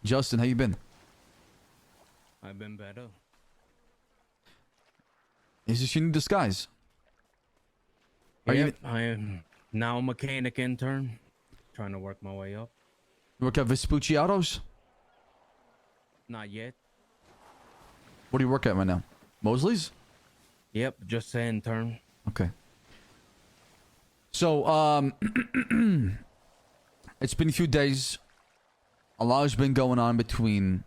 Justin, how you been? I've been better. Is this your new disguise? Are you I am now a mechanic intern, trying to work my way up. work at Vespucci Autos? Not yet. What do you work at right now? Mosley's? Yep, just an intern. Okay. So, it's been a few days. A lot has been going on between.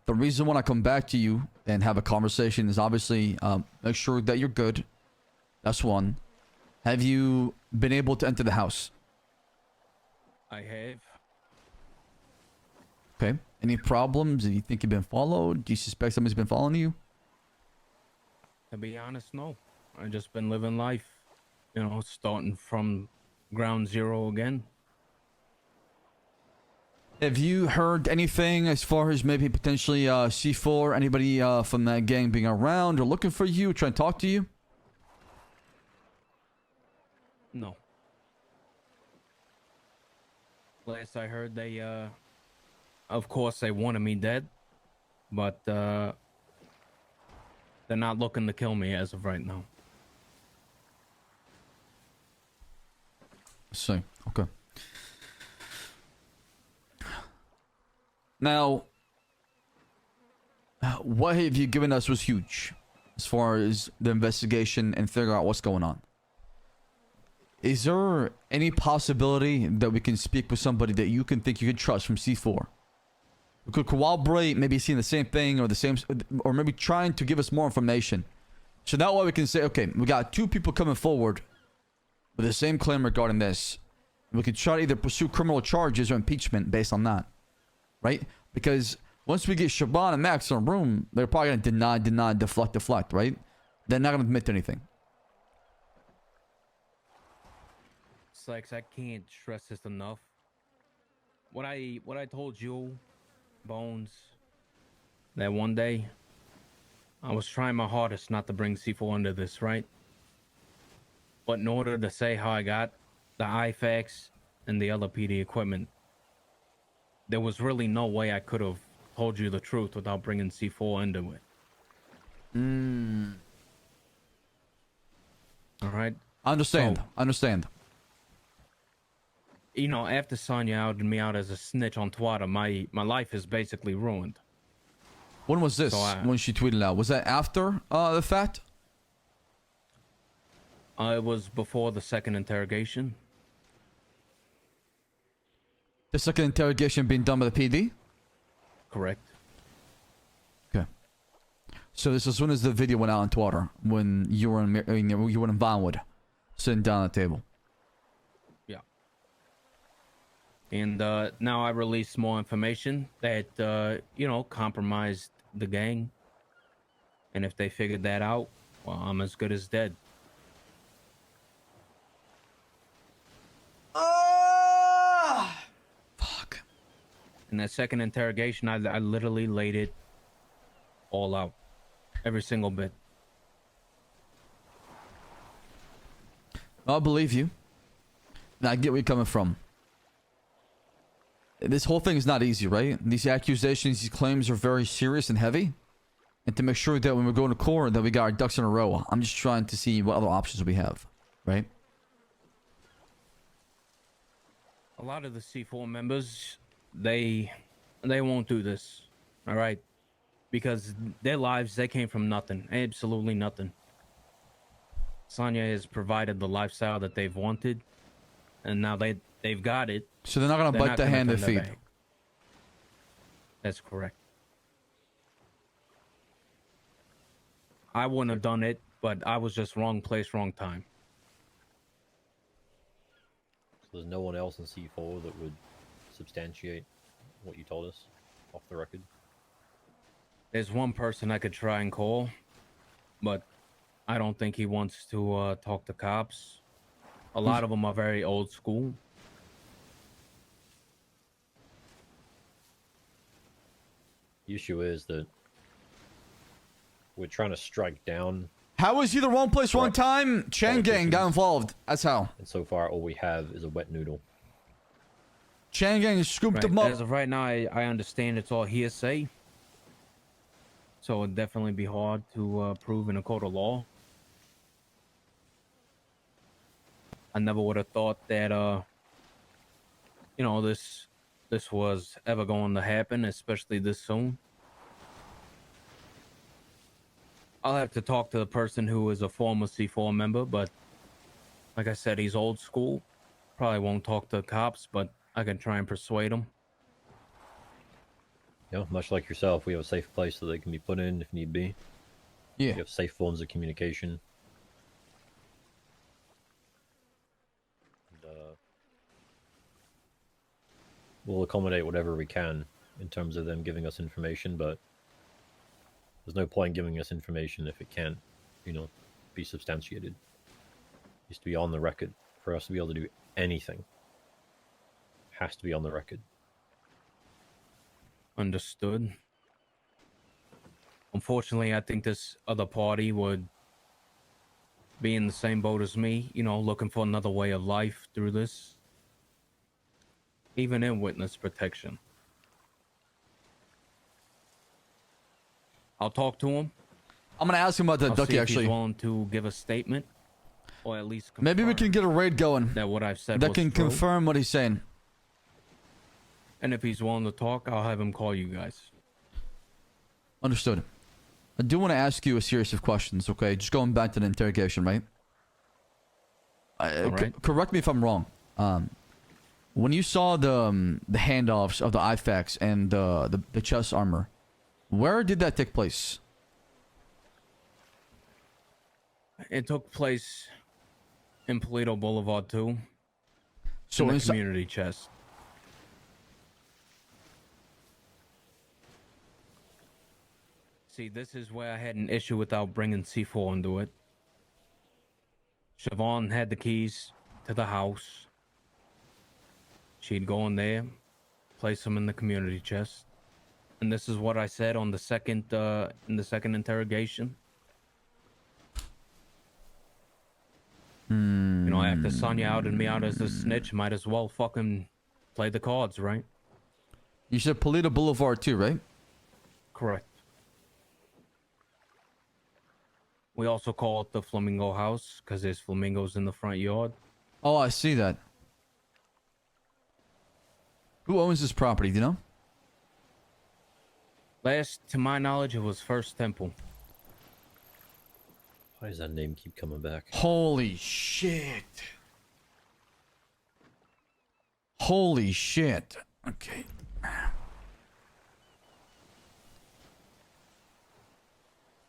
The reason when I come back to you and have a conversation is obviously make sure that you're good. That's one. Have you been able to enter the house? I have. Okay. Any problems? Do you think you've been followed? Do you suspect somebody's been following you? To be honest, no. I just been living life, starting from ground zero again. Have you heard anything as far as maybe potentially C4, anybody from that gang being around or looking for you, trying to talk to you? No. Last I heard, they, of course, they wanted me dead, but they're not looking to kill me as of right now. So, okay. Now, what have you given us was huge as far as the investigation and figure out what's going on. Is there any possibility that we can speak with somebody that you can think you could trust from C4? We could corroborate, maybe seeing the same thing or the same, or maybe trying to give us more information. So that way we can say, okay, we got two people coming forward with the same claim regarding this. We could try to either pursue criminal charges or impeachment based on that. Right? Because once we get Siobhan and Max in a room, they're probably going to deny, deflect, right? They're not going to admit to anything. Slacks, I can't stress this enough. What I told you, Bones, that one day, I was trying my hardest not to bring C4 into this, right? But in order to say how I got the IFAX and the other PD equipment, there was really no way I could have told you the truth without bringing C4 into it. All right? I understand. So, I understand. After Sonya outed me out as a snitch on Twitter, my life is basically ruined. When was this? So when she tweeted out? Was that after the fact? It was before the second interrogation. The second interrogation being done by the PD? Correct. Okay. So this is as soon as the video went out on Twitter, when you were in Vinewood, sitting down at the table. Yeah. And now I released more information that, compromised the gang. And if they figured that out, well, I'm as good as dead. Fuck. In that second interrogation, I literally laid it all out. Every single bit. I believe you. I get where you're coming from. This whole thing is not easy, right? These accusations, these claims are very serious and heavy. And to make sure that when we're going to court, that we got our ducks in a row, I'm just trying to see what other options we have, right? A lot of the C4 members, they won't do this, all right? Because their lives, they came from nothing, absolutely nothing. Sonya has provided the lifestyle that they've wanted, and now they've got it. So they're not going to bite the hand they feed. That's correct. I wouldn't have done it, but I was just wrong place, wrong time. So there's no one else in C4 that would substantiate what you told us off the record? There's one person I could try and call, but I don't think he wants to talk to cops. A lot of them are very old school. The issue is that we're trying to strike down, How is he the wrong place, wrong time? Chang Gang got involved. That's how. and so far all we have is a wet noodle. Chain gang scooped Right. him up. As of right now, I understand it's all hearsay. So it'd definitely be hard to prove in a court of law. I never would have thought that you know, this was ever going to happen, especially this soon. I'll have to talk to the person who is a former C4 member, but like I said, he's old school. Probably won't talk to the cops, but I can try and persuade him. You know, much like yourself, we have a safe place that they can be put in if need be. Yeah. We have safe forms of communication. And, we'll accommodate whatever we can in terms of them giving us information, but there's no point in giving us information if it can't, you know, be substantiated. It needs to be on the record for us to be able to do anything. Has to be on the record. Understood. Unfortunately, I think this other party would be in the same boat as me, you know, looking for another way of life through this. Even in witness protection. I'll talk to him. I'm gonna ask him about that I'll ducky see if actually. he's willing to give a statement, or at least Maybe we can get a raid going that what I've said that was can true. confirm what he's saying. And if he's willing to talk, I'll have him call you guys. Understood. I do want to ask you a series of questions, okay? Just going back to the interrogation, right? All right. Correct me if I'm wrong. When you saw the handoffs of the IFAKs and the chest armor, where did that take place? It took place in Polito Boulevard too. So in the community chest. See, this is where I had an issue without bringing C4 into it. Siobhan had the keys to the house. She'd go in there, place them in the community chest. And this is what I said on the second, in the second interrogation. You know, after Sonya outed me out as a snitch, might as well fucking play the cards, right? You said Polito Boulevard too, right? Correct. We also call it the Flamingo House because there's flamingos in the front yard. Oh, I see that. Who owns this property, do you know? Last, to my knowledge, it was First Temple. Why does that name keep coming back? Holy shit. Holy shit. Okay.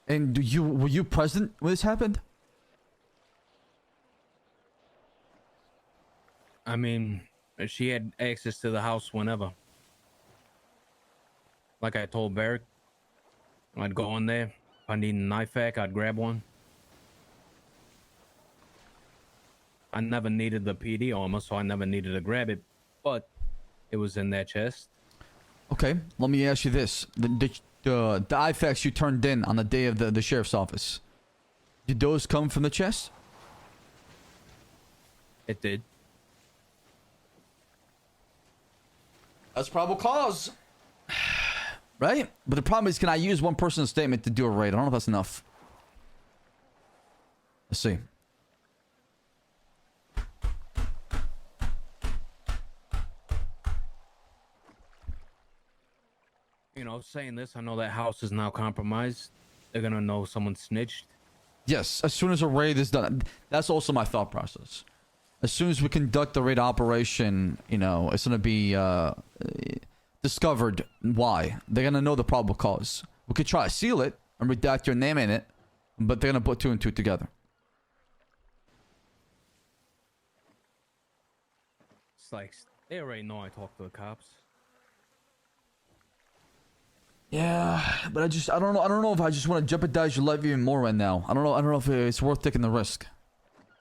And were you present when this happened? I mean, she had access to the house whenever. Like I told Barrick, I'd go in there. If I need a knife hack, I'd grab one. I never needed the PD armor, so I never needed to grab it, but it was in that chest. Okay, let me ask you this. The IFAKs you turned in on the day of the sheriff's office, did those come from the chest? It did. That's probable cause. Right? But the problem is, can I use one person's statement to do a raid? I don't know if that's enough. Let's see. You know, saying this, I know that house is now compromised. They're gonna know someone snitched. Yes, as soon as a raid is done. That's also my thought process. As soon as we conduct the raid operation, you know, it's gonna be discovered why. They're gonna know the probable cause. We could try to seal it and redact your name in it, but they're gonna put two and two together. It's like, they already know I talked to the cops. Yeah, but I don't know if I just want to jeopardize your life even more right now. I don't know if it's worth taking the risk.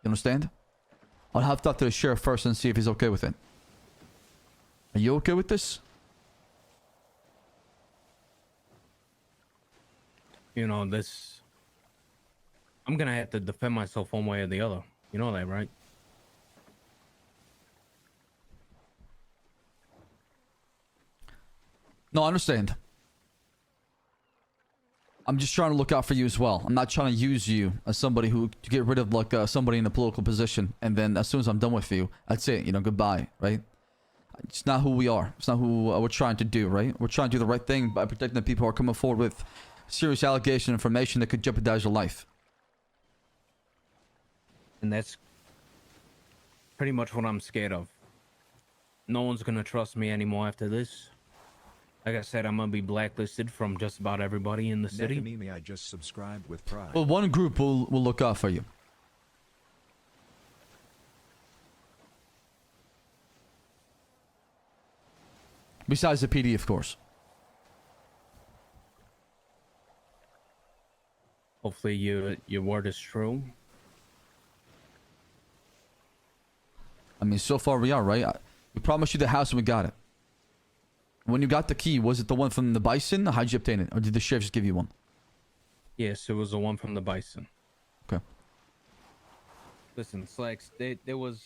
You understand? I'll have to talk to the sheriff first and see if he's okay with it. Are you okay with this? You know, I'm gonna have to defend myself one way or the other. You know that, right? No, I understand. I'm just trying to look out for you as well. I'm not trying to use you as somebody who to get rid of like somebody in a political position, and then as soon as I'm done with you, that's it. You know, goodbye, right? It's not who we are. It's not who we're trying to do, right? We're trying to do the right thing by protecting the people who are coming forward with serious allegation information that could jeopardize your life. And that's pretty much what I'm scared of. No one's gonna trust me anymore after this. Like I said, I'm gonna be blacklisted from just about everybody in the city. Nekamimi, I just subscribed with pride. Well, one group will look out for you. Besides the PD, of course. Hopefully your word is true. I mean, so far we are, right? We promised you the house and we got it. When you got the key, was it the one from the Bison? How'd you obtain it? Or did the sheriff just give you one? Yes, it was the one from the Bison. Okay. Listen, Slacks, there was...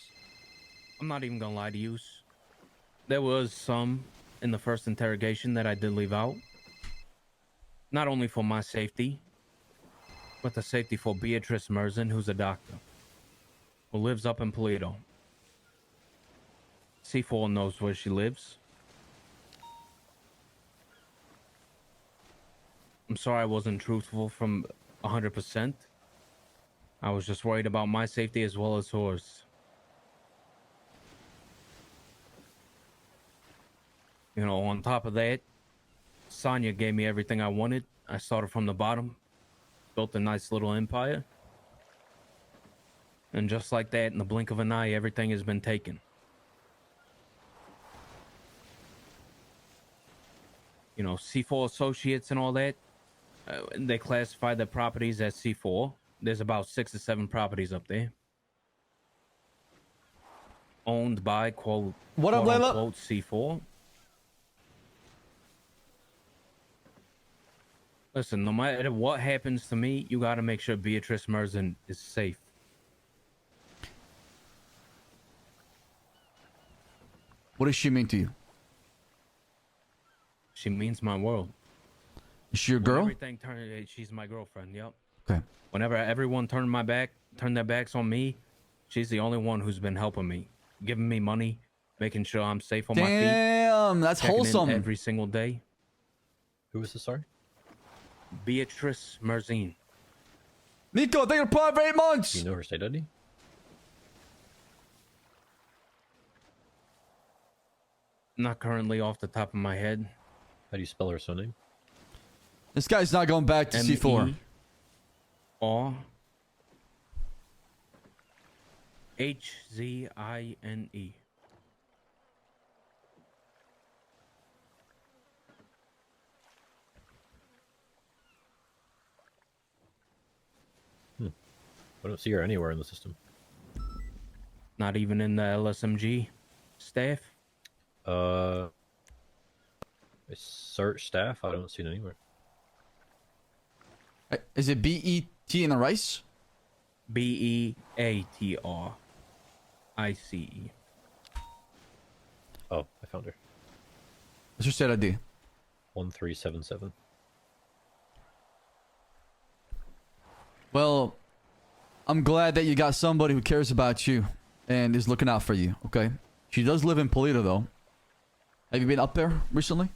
I'm not even gonna lie to you. There was some in the first interrogation that I did leave out. Not only for my safety, but the safety for Beatrice Merzin, who's a doctor, who lives up in Polito. C4 knows where she lives. I'm sorry I wasn't truthful from 100%. I was just worried about my safety as well as hers. You know, on top of that, Sonya gave me everything I wanted. I started from the bottom, built a nice little empire. And just like that, in the blink of an eye, everything has been taken. You know, C4 Associates and all that, they classify their properties as C4. There's about 6 or 7 properties up there. Owned by, quote, What up, Layla? unquote, C4. Listen, no matter what happens to me, you gotta make sure Beatrice Merzin is safe. What does she mean to you? She means my world. Is she your When girl? everything turned, she's my girlfriend, yep. Okay. Whenever everyone turned their backs on me, she's the only one who's been helping me, giving me money, making sure I'm safe on my feet. Damn, that's checking in wholesome. every single day. Who was this? Sorry. Beatrice Merzin. Nico, thank you for 8 months. Do you know her state ID? Not currently off the top of my head. How do you spell her surname? This guy's not going back to C4. MERHZINE. I don't see her anywhere in the system. Not even in the LSMG staff. Search staff. I don't see it anywhere. Is it B-E-T in the rice? BEATRICE. Oh, I found her. What's your state ID? 1377. Well, I'm glad that you got somebody who cares about you and is looking out for you, okay? She does live in Polito, though. Have you been up there recently?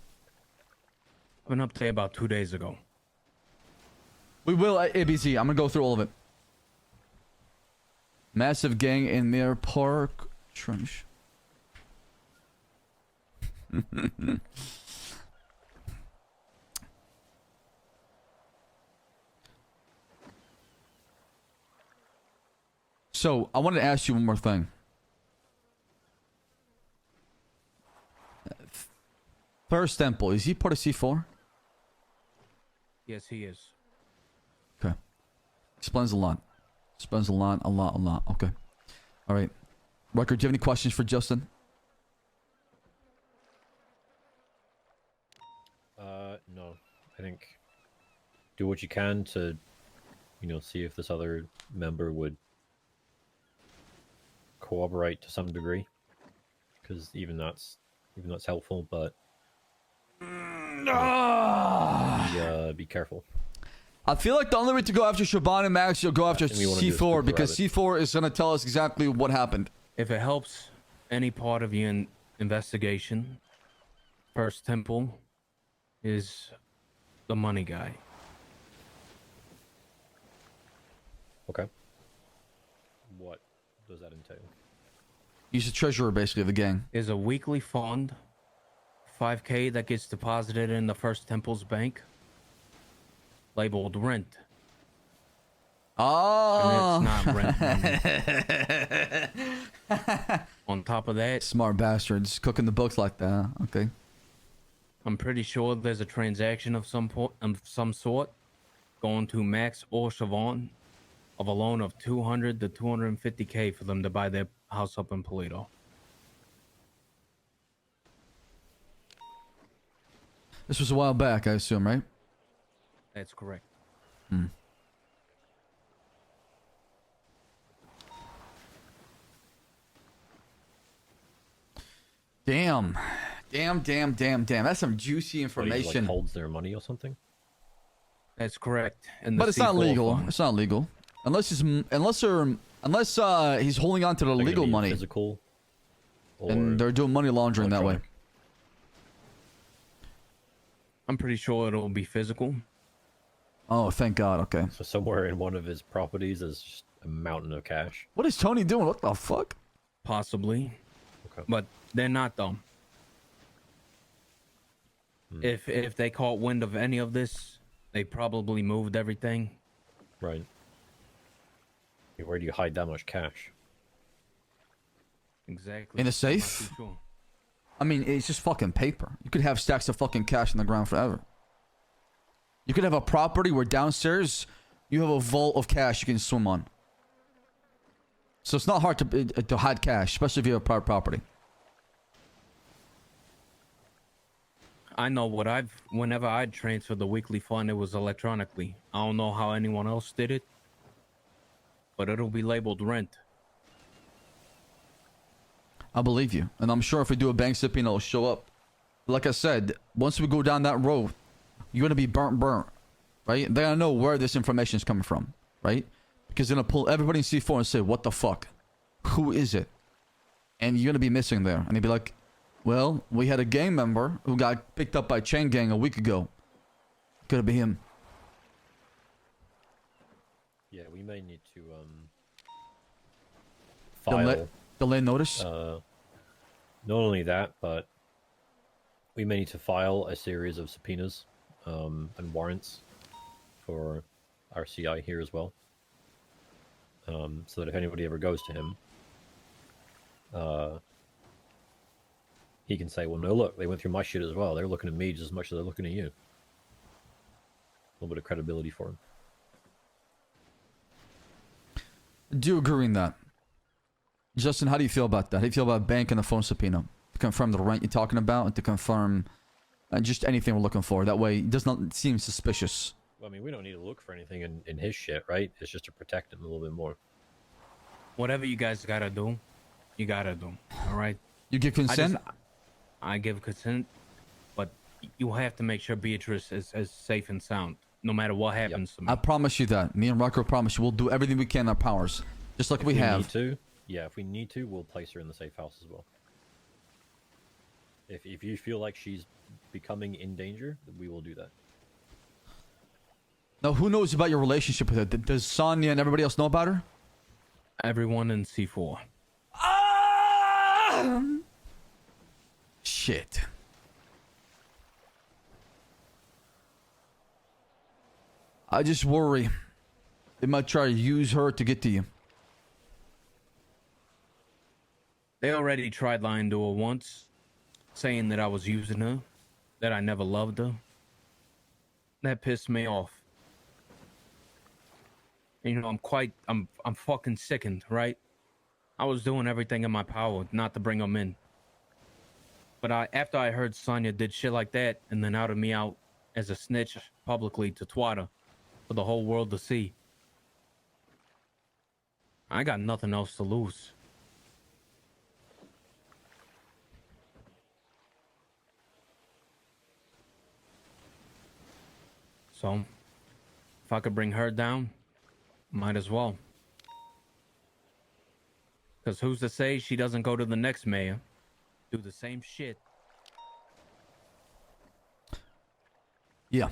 I've been up there about 2 days ago. We will at ABC. I'm gonna go through all of it. Massive gang in their park. Trench. So, I wanted to ask you one more thing. First Temple, is he part of C4? Yes, he is. Okay. Explains a lot. Explains a lot. Okay. All right. Rucker, do you have any questions for Justin? No. I think do what you can to, see if this other member would cooperate to some degree, because even that's helpful. But Be careful. I feel like the only way to go after Siobhan and Max, you'll go after And we wanna do is C4 pick the because rabbit. C4 is gonna tell us exactly what happened. If it helps any part of your investigation, First Temple is the money guy. Okay. What does that entail? He's the treasurer, basically, of the gang. Is a weekly fund, 5K that gets deposited in the First Temple's bank, labeled rent. Oh, And it's not rent money. On top of that, smart bastards cooking the books like that. Okay. I'm pretty sure there's a transaction of some sort going to Max or Siobhan of a loan of 200 to 250K for them to buy their house up in Polito. This was a while back, I assume, right? That's correct. Damn. Damn. That's some juicy What, he, information. like, holds their money or something? That's correct. And the But it's not C4 legal. fund. It's not legal. Unless he's holding on to the They're gonna legal be money. Physical. Or And they're doing money laundering that way. electronic? I'm pretty sure it'll be physical. Oh, thank God. Okay. So somewhere in one of his properties is just a mountain of cash. What is Tony doing? What the fuck? Possibly. Okay. But they're not dumb. If they caught wind of any of this, they probably moved everything. Right. Where do you hide that much cash? Exactly. In a I'm safe? not too sure. I mean, it's just fucking paper. You could have stacks of fucking cash on the ground forever. You could have a property where downstairs you have a vault of cash you can swim on. So it's not hard to hide cash, especially if you have a private property. I know whenever I'd transfer the weekly fund, it was electronically. I don't know how anyone else did it, but it'll be labeled rent. I believe you. And I'm sure if we do a bank sipping, it'll show up. Like I said, once we go down that road, you're going to be burnt, right? They're going to know where this information is coming from, right? Because they're going to pull everybody in C4 and say, what the fuck? Who is it? And you're going to be missing there. And they'd be like, well, we had a gang member who got picked up by Chain Gang a week ago. Could it be him? Yeah, we may need to file. Delay notice? Not only that, but we may need to file a series of subpoenas and warrants for our CI here as well. So that if anybody ever goes to him, he can say, well, no, look, they went through my shit as well. They're looking at me just as much as they're looking at you. A little bit of credibility for him. Do you agree in that? Justin, how do you feel about that? How do you feel about bank and a phone subpoena? To confirm the rent you're talking about and to confirm just anything we're looking for. That way it does not seem suspicious. Well, I mean, we don't need to look for anything in his shit, right? It's just to protect him a little bit more. Whatever you guys gotta do, you gotta do. All right. You give consent? I give consent, but you have to make sure Beatrice is safe and sound, no matter what happens to me. I promise you that. Me and Rocco promise you we'll do everything we can in our powers. Just like If we need have. to, yeah, if we need to, we'll place her in the safe house as well. If you feel like she's becoming in danger, then we will do that. Now, who knows about your relationship with her? Does Sonya and everybody else know about her? Everyone in C4. Shit. I just worry they might try to use her to get to you. They already tried lying to her once, saying that I was using her, that I never loved her. That pissed me off. You know, I'm fucking sickened, right? I was doing everything in my power not to bring them in. But after I heard Sonya did shit like that and then outed me out as a snitch publicly to Twitter for the whole world to see, I got nothing else to lose. So, if I could bring her down, might as well. Because who's to say she doesn't go to the next mayor, do the same shit? Yeah.